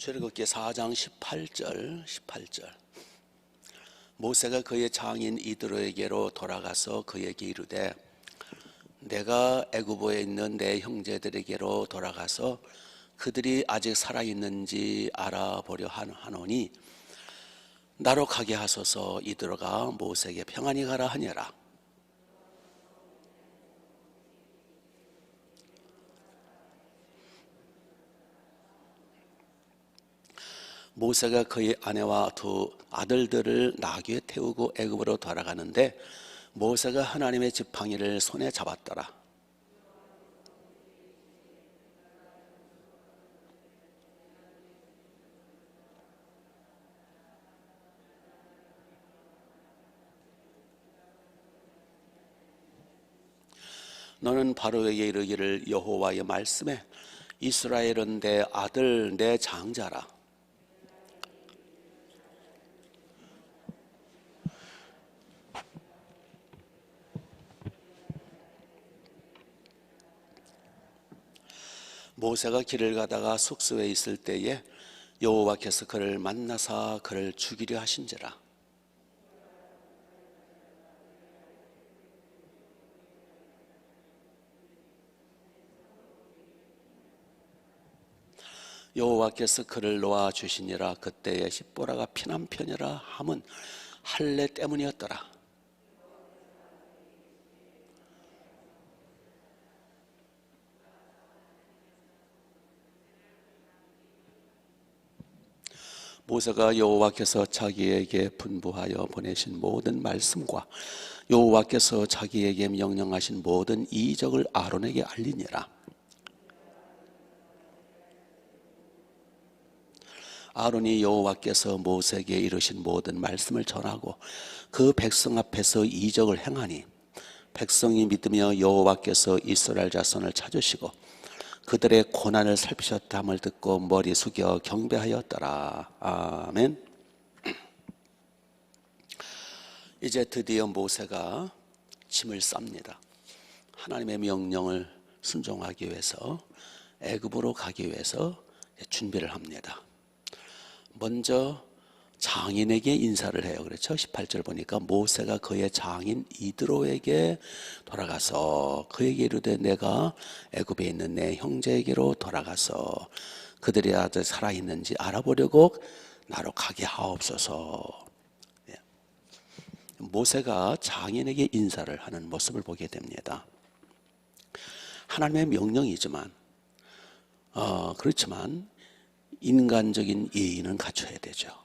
출애굽기 4장 18절 모세가 그의 장인 이드로에게로 돌아가서 그에게 이르되 내가 애굽에 있는 내 형제들에게로 돌아가서 그들이 아직 살아있는지 알아보려 하노니 나로 가게 하소서. 이드로가 모세에게 평안히 가라 하니라. 모세가 그의 아내와 두 아들들을 나귀에 태우고 애굽으로 돌아가는데 모세가 하나님의 지팡이를 손에 잡았더라. 너는 바로에게 이르기를 여호와의 말씀에 이스라엘은 내 아들 내 장자라. 모세가 길을 가다가 숙소에 있을 때에 여호와께서 그를 만나사 그를 죽이려 하신지라. 여호와께서 그를 놓아 주시니라. 그때에 십보라가 피난 편이라 함은 할례 때문이었더라. 모세가 여호와께서 자기에게 분부하여 보내신 모든 말씀과 여호와께서 자기에게 명령하신 모든 이적을 아론에게 알리니라. 아론이 여호와께서 모세에게 이르신 모든 말씀을 전하고 그 백성 앞에서 이적을 행하니 백성이 믿으며 여호와께서 이스라엘 자손을 찾으시고 그들의 고난을 살피셨다함을 듣고 머리 숙여 경배하였더라. 아멘. 이제 드디어 모세가 짐을 쌉니다. 하나님의 명령을 순종하기 위해서 애굽으로 가기 위해서 준비를 합니다. 먼저 장인에게 인사를 해요. 그렇죠? 18절 보니까 모세가 그의 장인 이드로에게 돌아가서 그에게 이르되 내가 애굽에 있는 내 형제에게로 돌아가서 그들이 아직 살아있는지 알아보려고 나로 가게 하옵소서. 모세가 장인에게 인사를 하는 모습을 보게 됩니다. 하나님의 명령이지만 그렇지만 인간적인 예의는 갖춰야 되죠.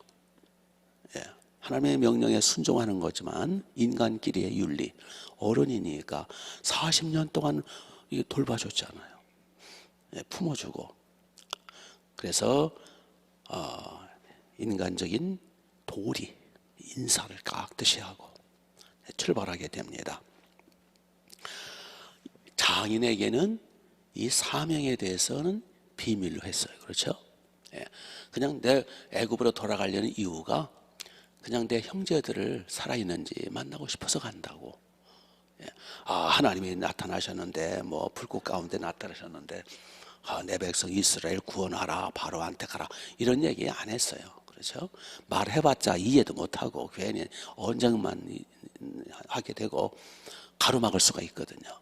하나님의 명령에 순종하는 거지만 인간끼리의 윤리, 어른이니까 40년 동안 돌봐줬잖아요. 품어주고. 그래서 인간적인 도리, 인사를 깍듯이 하고 출발하게 됩니다. 장인에게는 이 사명에 대해서는 비밀로 했어요. 그렇죠? 그냥 내 애굽으로 돌아가려는 이유가 그냥 내 형제들을 살아있는지 만나고 싶어서 간다고. 하나님이 나타나셨는데 뭐 불꽃 가운데 나타나셨는데 내 백성 이스라엘 구원하라, 바로한테 가라, 이런 얘기 안 했어요. 그렇죠? 말해봤자 이해도 못하고 괜히 언쟁만 하게 되고 가로막을 수가 있거든요.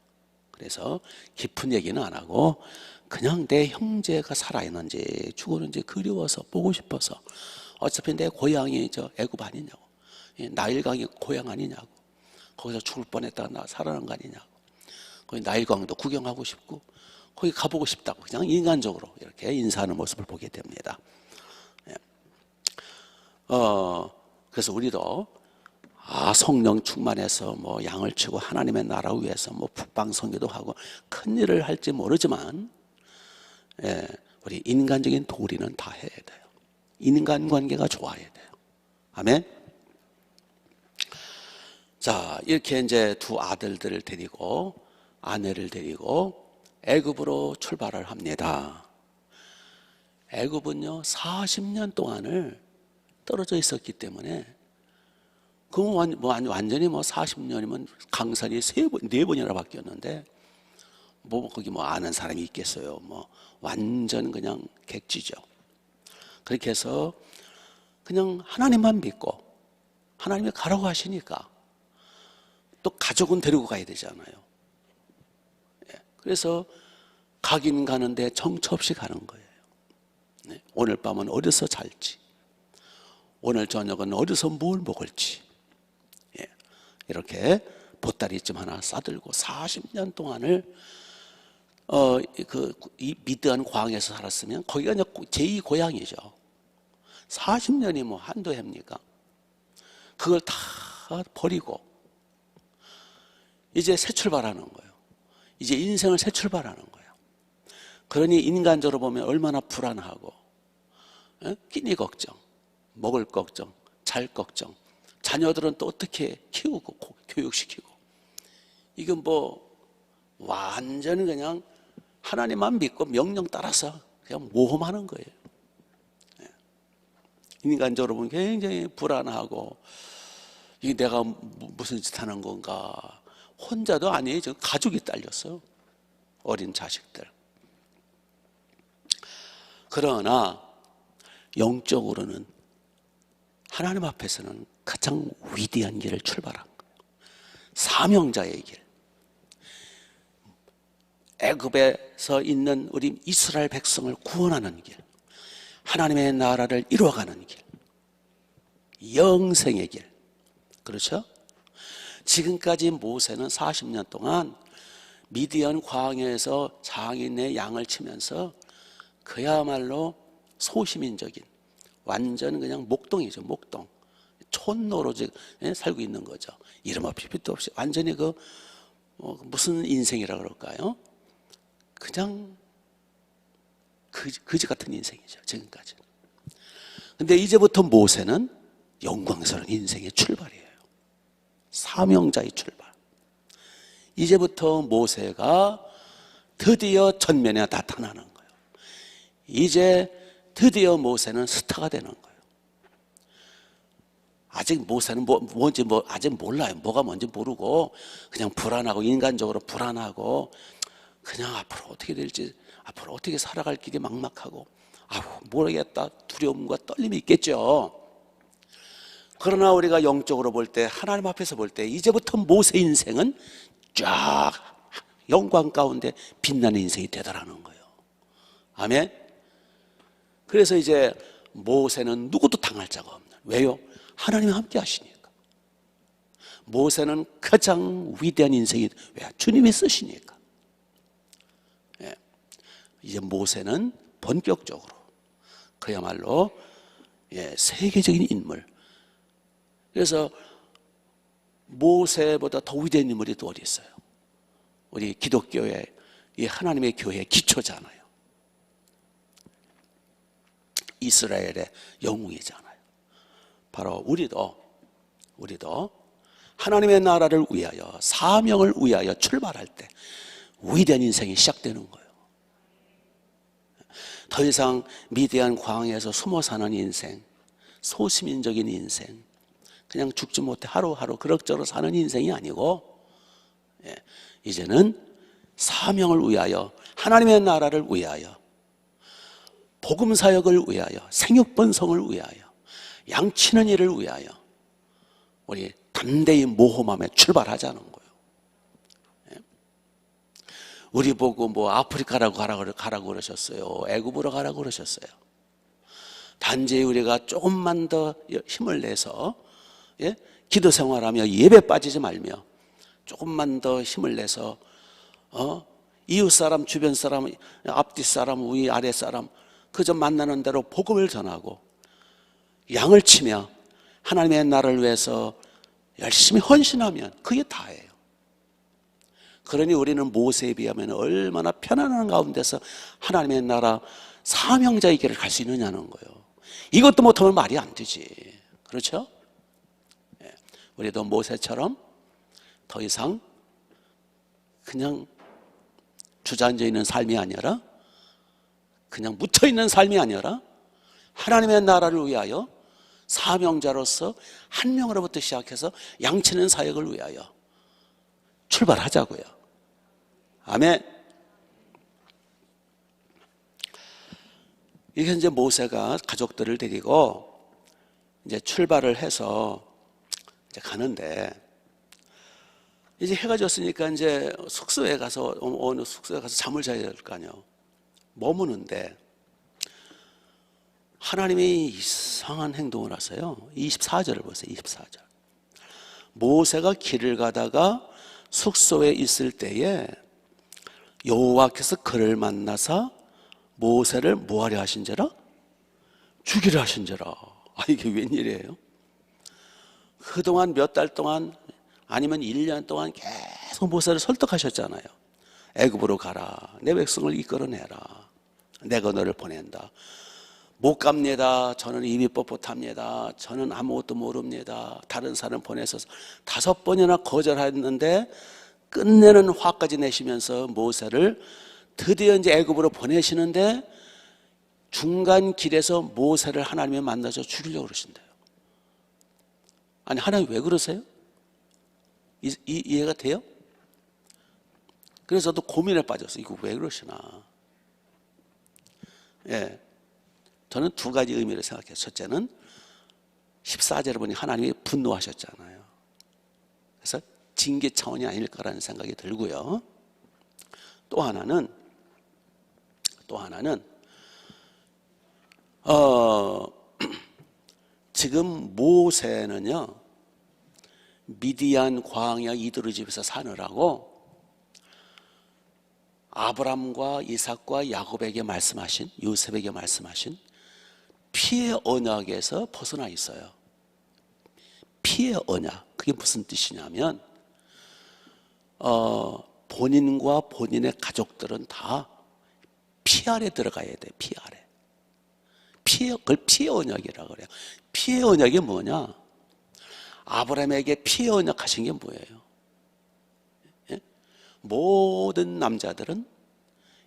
그래서 깊은 얘기는 안 하고 그냥 내 형제가 살아있는지 죽었는지 그리워서 보고 싶어서, 어차피 내 고향이 저 애굽 아니냐고, 나일강이 고향 아니냐고, 거기서 죽을 뻔했다가 나 살아난 거 아니냐고, 거기 나일강도 구경하고 싶고 거기 가보고 싶다고 그냥 인간적으로 이렇게 인사하는 모습을 보게 됩니다. 그래서 우리도 성령 충만해서 뭐 양을 치고 하나님의 나라 위해서 뭐 북방 선교도 하고 큰 일을 할지 모르지만 우리 인간적인 도리는 다 해야 돼요. 인간관계가 좋아야 돼요. 아멘. 자, 이렇게 이제 두 아들들을 데리고 아내를 데리고 애굽으로 출발을 합니다. 애굽은요 40년 동안을 떨어져 있었기 때문에 완전히 40년이면 강산이 4번이나 바뀌었는데 거기 아는 사람이 있겠어요. 완전 그냥 객지죠. 그렇게 해서 그냥 하나님만 믿고 하나님이 가라고 하시니까 또 가족은 데리고 가야 되잖아요. 그래서 가긴 가는데 정처 없이 가는 거예요. 오늘 밤은 어디서 잘지, 오늘 저녁은 어디서 뭘 먹을지, 이렇게 보따리쯤 하나 싸들고 40년 동안을 이 미드안 광에서 살았으면 거기가 이제 제2 고향이죠. 40년이 뭐 한두 해입니까? 그걸 다 버리고 이제 새 출발하는 거예요. 이제 인생을 새 출발하는 거예요. 그러니 인간적으로 보면 얼마나 불안하고, 끼니 걱정, 먹을 걱정, 잘 걱정, 자녀들은 또 어떻게 키우고 교육시키고, 이건 뭐 완전히 그냥 하나님만 믿고 명령 따라서 그냥 모험하는 거예요. 인간적으로 보면 굉장히 불안하고, 이게 내가 무슨 짓 하는 건가. 혼자도 아니에요. 저 가족이 딸렸어요. 어린 자식들. 그러나 영적으로는 하나님 앞에서는 가장 위대한 길을 출발한 거예요. 사명자의 길. 애굽에서 있는 우리 이스라엘 백성을 구원하는 길, 하나님의 나라를 이루어가는 길, 영생의 길. 그렇죠? 지금까지 모세는 40년 동안 미디안 광야에서 장인의 양을 치면서 그야말로 소시민적인, 완전 그냥 목동이죠. 목동, 촌노로 살고 있는 거죠. 이름 없이 빛도 없이 완전히 무슨 인생이라 그럴까요? 그냥 거지 같은 인생이죠. 지금까지. 근데 이제부터 모세는 영광스러운 인생의 출발이에요. 사명자의 출발. 이제부터 모세가 드디어 전면에 나타나는 거예요. 이제 드디어 모세는 스타가 되는 거예요. 아직 모세는 뭔지 아직 몰라요. 뭐가 뭔지 모르고 그냥 불안하고, 인간적으로 불안하고, 그냥 앞으로 어떻게 될지, 앞으로 어떻게 살아갈 길이 막막하고, 모르겠다, 두려움과 떨림이 있겠죠. 그러나 우리가 영적으로 볼 때, 하나님 앞에서 볼 때, 이제부터 모세 인생은 쫙 영광 가운데 빛나는 인생이 되더라는 거예요. 아멘. 그래서 이제 모세는 누구도 당할 자가 없는. 왜요? 하나님이 함께 하시니까. 모세는 가장 위대한 인생이, 왜? 주님이 쓰시니까. 이제 모세는 본격적으로 그야말로 세계적인 인물. 그래서 모세보다 더 위대한 인물이 또 어디 있어요? 우리 기독교의, 이 하나님의 교회의 기초잖아요. 이스라엘의 영웅이잖아요. 바로 우리도 하나님의 나라를 위하여, 사명을 위하여 출발할 때 위대한 인생이 시작되는 거예요. 더 이상 미디안 광야에서 숨어 사는 인생, 소시민적인 인생, 그냥 죽지 못해 하루하루 그럭저럭 사는 인생이 아니고, 이제는 사명을 위하여, 하나님의 나라를 위하여, 복음 사역을 위하여, 생육 번성을 위하여, 양치는 일을 위하여 우리 담대히 모험함에 출발하자는 거예요. 우리 보고 아프리카라고 가라고 그러셨어요. 애굽으로 가라고 그러셨어요. 단지 우리가 조금만 더 힘을 내서, 기도 생활하며 예배 빠지지 말며 조금만 더 힘을 내서 이웃 사람, 주변 사람, 앞뒤 사람, 위 아래 사람 그저 만나는 대로 복음을 전하고 양을 치며 하나님의 나라를 위해서 열심히 헌신하면 그게 다예요. 그러니 우리는 모세에 비하면 얼마나 편안한 가운데서 하나님의 나라 사명자의 길을 갈 수 있느냐는 거예요. 이것도 못하면 말이 안 되지. 그렇죠? 우리도 모세처럼 더 이상 그냥 주저앉아 있는 삶이 아니라, 그냥 묻혀 있는 삶이 아니라 하나님의 나라를 위하여 사명자로서 한 명으로부터 시작해서 양치는 사역을 위하여 출발하자고요. 아멘. 이게 이제 모세가 가족들을 데리고 이제 출발을 해서 이제 가는데, 이제 해가 졌으니까 이제 숙소에 가서, 어느 숙소에 가서 잠을 자야 될 거 아니에요. 머무는데 하나님이 이상한 행동을 하세요. 24절을 보세요. 24절. 모세가 길을 가다가 숙소에 있을 때에 여호와께서 그를 만나사 모세를 뭐하려 하신지라? 죽이려 하신지라. 이게 웬일이에요? 그동안 몇 달 동안 아니면 1년 동안 계속 모세를 설득하셨잖아요. 애굽으로 가라. 내 백성을 이끌어내라. 내가 너를 보낸다. 못 갑니다. 저는 입이 뻣뻣합니다. 저는 아무것도 모릅니다. 다른 사람 보내서 5번이나 거절했는데 끝내는 화까지 내시면서 모세를 드디어 이제 애굽으로 보내시는데 중간 길에서 모세를 하나님이 만나서 죽이려고 그러신대요. 아니, 하나님 왜 그러세요? 이해가 돼요? 그래서 저도 고민에 빠졌어요. 이거 왜 그러시나? 예. 저는 두 가지 의미를 생각해요. 첫째는 14절에 보니 하나님이 분노하셨잖아요. 그래서 징계 차원이 아닐까라는 생각이 들고요. 또 하나는 지금 모세는요, 미디안 광야 이드로 집에서 사느라고 아브람과 이삭과 야곱에게 말씀하신, 요셉에게 말씀하신 피의 언약에서 벗어나 있어요. 피의 언약, 그게 무슨 뜻이냐면 본인과 본인의 가족들은 다 피 아래 들어가야 돼. 피 아래. 그걸 피의 언약이라고 그래요. 피의 언약이 뭐냐? 아브라함에게 피의 언약 하신 게 뭐예요? 예? 모든 남자들은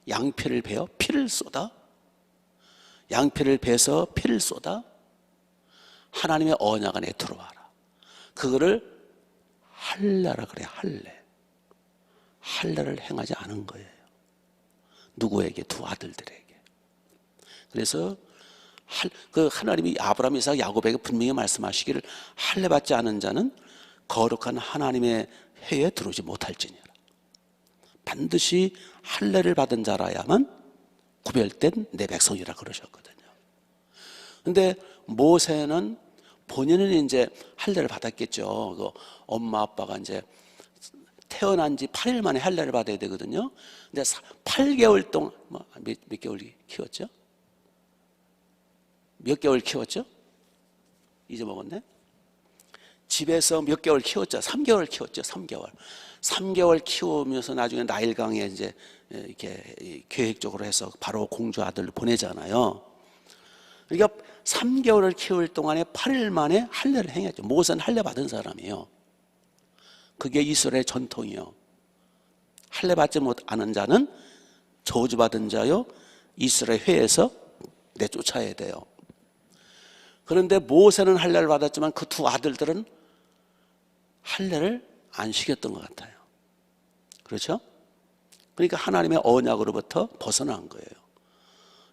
양피를 베어 피를 쏟아, 양피를 베서 피를 쏟아 하나님의 언약 안에 들어와라. 그거를 할례라 그래요. 할례를 행하지 않은 거예요. 누구에게? 두 아들들에게. 그래서 하나님이 아브라함, 이삭, 야곱에게 분명히 말씀하시기를 할례 받지 않은 자는 거룩한 하나님의 회에 들어오지 못할지니라. 반드시 할례를 받은 자라야만 구별된 내 백성이라 그러셨거든요. 근데 모세는 본인은 이제 할례를 받았겠죠. 그 엄마 아빠가 이제 태어난 지 8일 만에 할례를 받아야 되거든요. 근데 8개월 동안 몇 개월 키웠죠? 몇 개월 키웠죠? 잊어먹었네. 집에서 몇 개월 키웠죠? 3개월 키웠죠. 3개월 키우면서 나중에 나일강에 이제 이렇게 계획적으로 해서 바로 공주 아들을 보내잖아요. 그러니까 3개월을 키울 동안에 8일 만에 할례를 행했죠. 모세는 할례 받은 사람이에요. 그게 이스라엘 전통이요. 할례 받지 못하는 자는 저주받은 자요, 이스라엘 회에서 내쫓아야 돼요. 그런데 모세는 할례를 받았지만 그 두 아들들은 할례를 안 시켰던 것 같아요. 그렇죠? 그러니까 하나님의 언약으로부터 벗어난 거예요.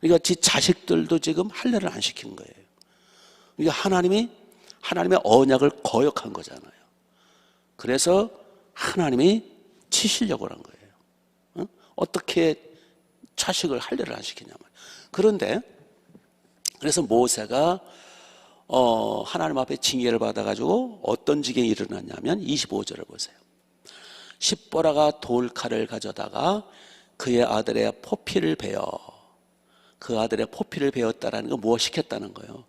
그러니까 지 자식들도 지금 할례를 안 시킨 거예요. 그러니까 하나님의 언약을 거역한 거잖아요. 그래서 하나님이 치시려고 한 거예요. 어떻게 자식을 할례를 안 시키냐면. 그런데 그래서 모세가 하나님 앞에 징계를 받아가지고 어떤 지경이 일어났냐면 25절을 보세요. 십보라가 돌칼을 가져다가 그의 아들의 포피를 베어, 그 아들의 포피를 베었다라는 건 무엇 시켰다는 거예요?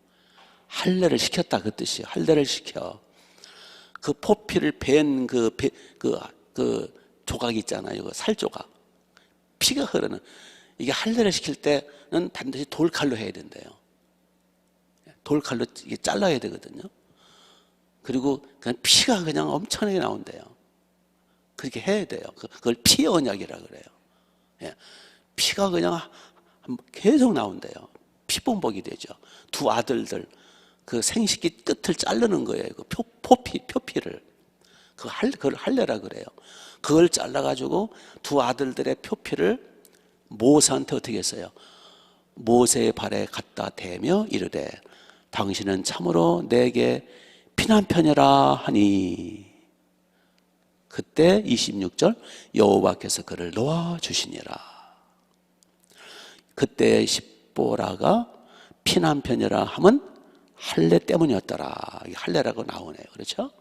할례를 시켰다, 그 뜻이에요. 할례를 시켜. 그 포피를 벤 그 조각 있잖아요. 그 살조각. 피가 흐르는. 이게 할례를 시킬 때는 반드시 돌칼로 해야 된대요. 돌칼로 이게 잘라야 되거든요. 그리고 그냥 피가 그냥 엄청나게 나온대요. 그렇게 해야 돼요. 그걸 피의 언약이라 그래요. 예. 피가 그냥 계속 나온대요. 피범벅이 되죠. 두 아들들 그 생식기 끝을 자르는 거예요. 그 표피를. 그걸 할례라 그래요. 그걸 잘라가지고 두 아들들의 표피를 모세한테 어떻게 했어요? 모세의 발에 갖다 대며 이르되 당신은 참으로 내게 피난편이라 하니 그때 26절 여호와께서 그를 놓아주시니라. 그때 십보라가 피난편이라 함은 할례 때문이었더라. 할례라고 나오네요. 그렇죠?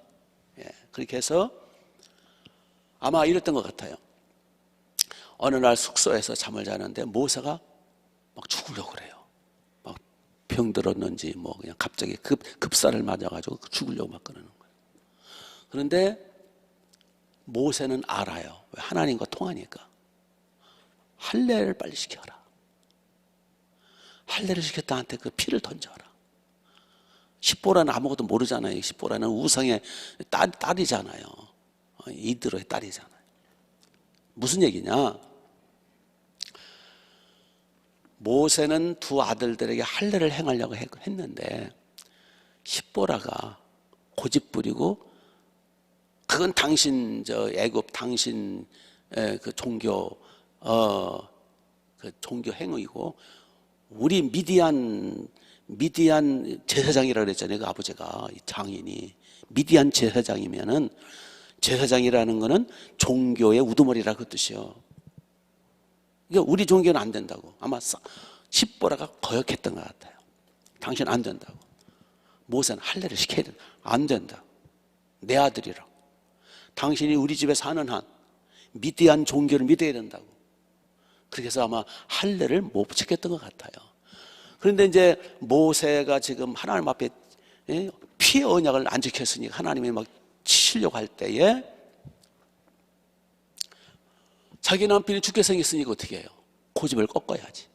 예, 그렇게 해서 아마 이랬던 것 같아요. 어느 날 숙소에서 잠을 자는데 모세가 막 죽으려고 그래요. 막 병들었는지 뭐 그냥 갑자기 급사를 맞아가지고 죽으려고 막 그러는 거예요. 그런데 모세는 알아요. 왜? 하나님과 통하니까. 할례를 빨리 시켜라. 할례를 시켰다한테 그 피를 던져라. 십보라는 아무것도 모르잖아요. 십보라는 우상의 딸이잖아요. 이드로의 딸이잖아요. 무슨 얘기냐? 모세는 두 아들들에게 할례를 행하려고 했는데 십보라가 고집부리고 그건 당신 애굽 당신 그 종교 행위고 우리 미디안 제사장이라고 그랬잖아요. 그 아버지가 장인이 미디안 제사장이면은 제사장이라는 거는 종교의 우두머리라 그 뜻이요. 그러니까 우리 종교는 안 된다고. 아마 십보라가 거역했던 것 같아요. 당신 안 된다고. 모세는 할례를 시켜야 된다. 안 된다. 내 아들이라. 당신이 우리 집에 사는 한 미디안 종교를 믿어야 된다고. 그렇게 해서 아마 할례를 못 지켰던 것 같아요. 그런데 이제 모세가 지금 하나님 앞에 피의 언약을 안 지켰으니까 하나님이 막 치려고 할 때에 자기 남편이 죽게 생겼으니까 어떻게 해요? 고집을 꺾어야지.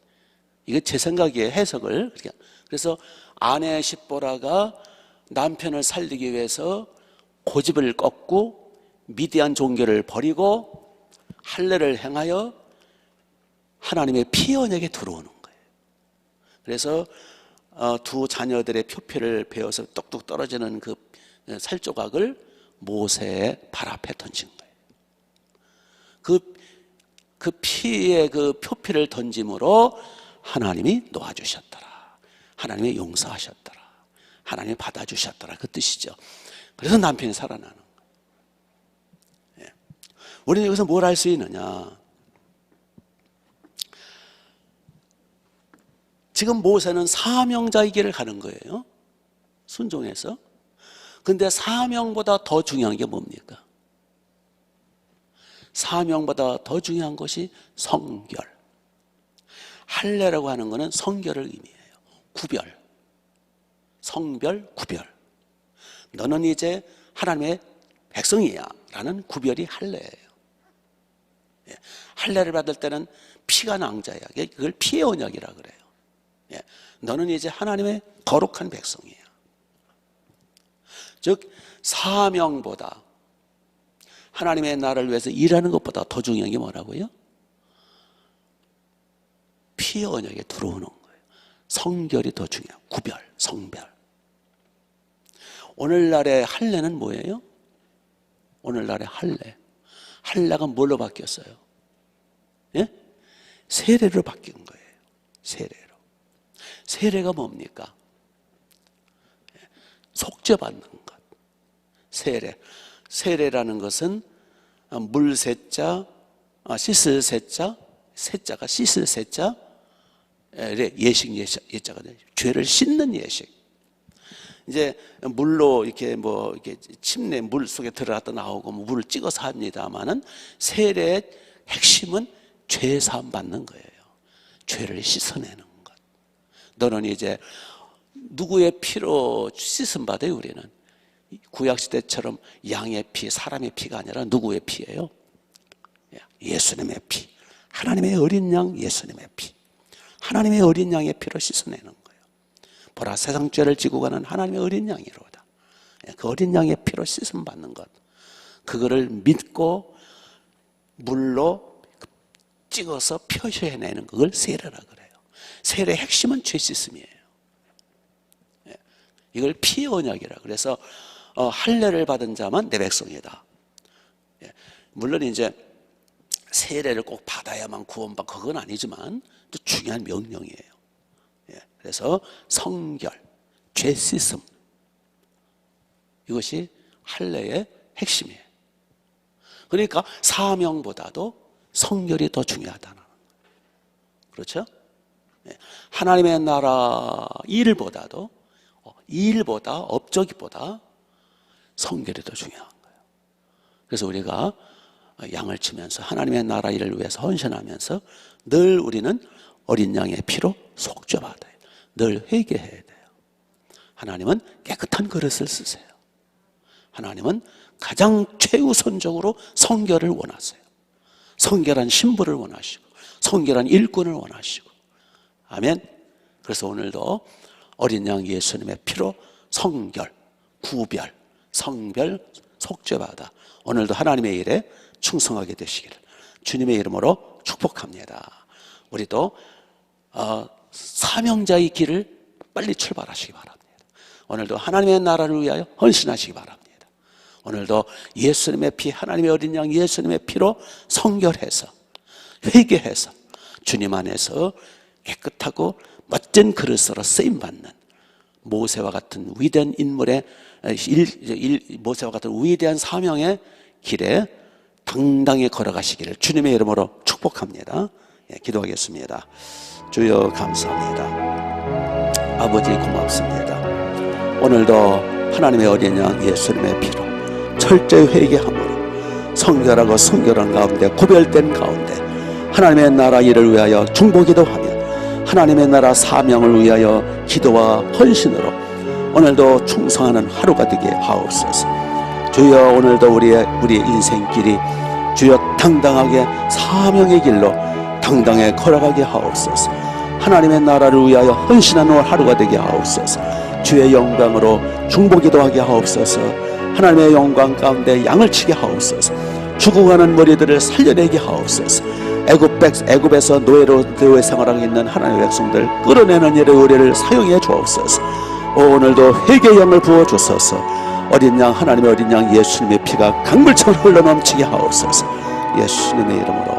이게 제 생각이에요. 해석을. 그래서 아내 십보라가 남편을 살리기 위해서 고집을 꺾고 미디안 종교를 버리고 할례를 행하여 하나님의 피의 언약에 들어오는 거예요. 그래서 두 자녀들의 표피를 베어서 뚝뚝 떨어지는 그 살조각을 모세의 발 앞에 던진 거예요. 그 피의 그 표피를 던짐으로 하나님이 놓아주셨더라. 하나님이 용서하셨더라. 하나님이 받아주셨더라. 그 뜻이죠. 그래서 남편이 살아나는 거예요. 예. 우리는 여기서 뭘 할 수 있느냐? 지금 모세는 사명자의 길을 가는 거예요. 순종해서. 근데 사명보다 더 중요한 게 뭡니까? 사명보다 더 중요한 것이 성결. 할례라고 하는 것은 성결을 의미해요. 구별. 성별, 구별. 너는 이제 하나님의 백성이야 라는 구별이 할례예요. 할례를 받을 때는 피가 낭자야. 그걸 피의 언약이라 그래요. 너는 이제 하나님의 거룩한 백성이야. 즉 사명보다 하나님의 나라를 위해서 일하는 것보다 더 중요한 게 뭐라고요? 피의 언약에 들어오는 거예요. 성결이 더 중요해요. 구별, 성별. 오늘날의 할례는 뭐예요? 오늘날의 할례가 뭘로 바뀌었어요? 예? 세례로 바뀐 거예요. 세례로. 세례가 뭡니까? 속죄받는 것. 세례라는 것은 물세자, 씻을 세자, 세자가 씻을 세자, 예식 예자가 돼요. 죄를 씻는 예식. 이제 물로 이렇게 침내 물 속에 들어갔다 나오고 물을 찍어서 합니다만은 세례의 핵심은 죄 사함 받는 거예요. 죄를 씻어내는 것. 너는 이제 누구의 피로 씻음 받아요? 우리는 구약시대처럼 양의 피, 사람의 피가 아니라 누구의 피예요? 예수님의 피. 하나님의 어린 양 예수님의 피. 하나님의 어린 양의 피로 씻어내는 거예요. 보라 세상 죄를 지고 가는 하나님의 어린 양이로다. 그 어린 양의 피로 씻음 받는 것. 그거를 믿고 물로 찍어서 표시해내는 그걸 세례라 그래요. 세례의 핵심은 죄 씻음이에요. 이걸 피의 언약이라. 그래서 할례를 받은 자만 내 백성이다. 물론 이제 세례를 꼭 받아야만 구원받고 그건 아니지만 또 중요한 명령이에요. 그래서 성결, 죄 씻음, 이것이 할례의 핵심이에요. 그러니까 사명보다도 성결이 더 중요하다는 거예요. 그렇죠? 하나님의 나라 일보다 업적이보다 성결이 더 중요한 거예요. 그래서 우리가 양을 치면서 하나님의 나라 일을 위해서 헌신하면서 늘 우리는 어린 양의 피로 속죄받아요. 늘 회개해야 돼요. 하나님은 깨끗한 그릇을 쓰세요. 하나님은 가장 최우선적으로 성결을 원하세요. 성결한 신부를 원하시고 성결한 일꾼을 원하시고. 아멘. 그래서 오늘도 어린 양 예수님의 피로 성결, 구별, 성별, 속죄받아 오늘도 하나님의 일에 충성하게 되시기를 주님의 이름으로 축복합니다. 우리도 사명자의 길을 빨리 출발하시기 바랍니다. 오늘도 하나님의 나라를 위하여 헌신하시기 바랍니다. 오늘도 예수님의 피, 하나님의 어린 양 예수님의 피로 성결해서 회개해서 주님 안에서 깨끗하고 멋진 그릇으로 쓰임받는 모세와 같은 위대한 인물의 모세와 같은 위대한 사명의 길에 당당히 걸어가시기를 주님의 이름으로 축복합니다. 기도하겠습니다. 주여 감사합니다. 아버지 고맙습니다. 오늘도 하나님의 어린 양 예수님의 피로 철저히 회개함으로 성결하고 성결한 가운데 구별된 가운데 하나님의 나라 일을 위하여 중보기도하며 하나님의 나라 사명을 위하여 기도와 헌신으로 오늘도 충성하는 하루가 되게 하옵소서. 주여 오늘도 우리의 인생길이 주여 당당하게 사명의 길로 당당히 걸어가게 하옵소서. 하나님의 나라를 위하여 헌신하는 하루가 되게 하옵소서. 주의 영광으로 중보기도하게 하옵소서. 하나님의 영광 가운데 양을 치게 하옵소서. 죽어가는 머리들을 살려내게 하옵소서. 애굽에서 노예 생활하고 있는 하나님의 백성들 끌어내는 일에 우리를 사용해 주옵소서. 오늘도 회개의 영을 부어주소서. 어린 양 하나님의 어린 양 예수님의 피가 강물처럼 흘러넘치게 하옵소서. 예수님의 이름으로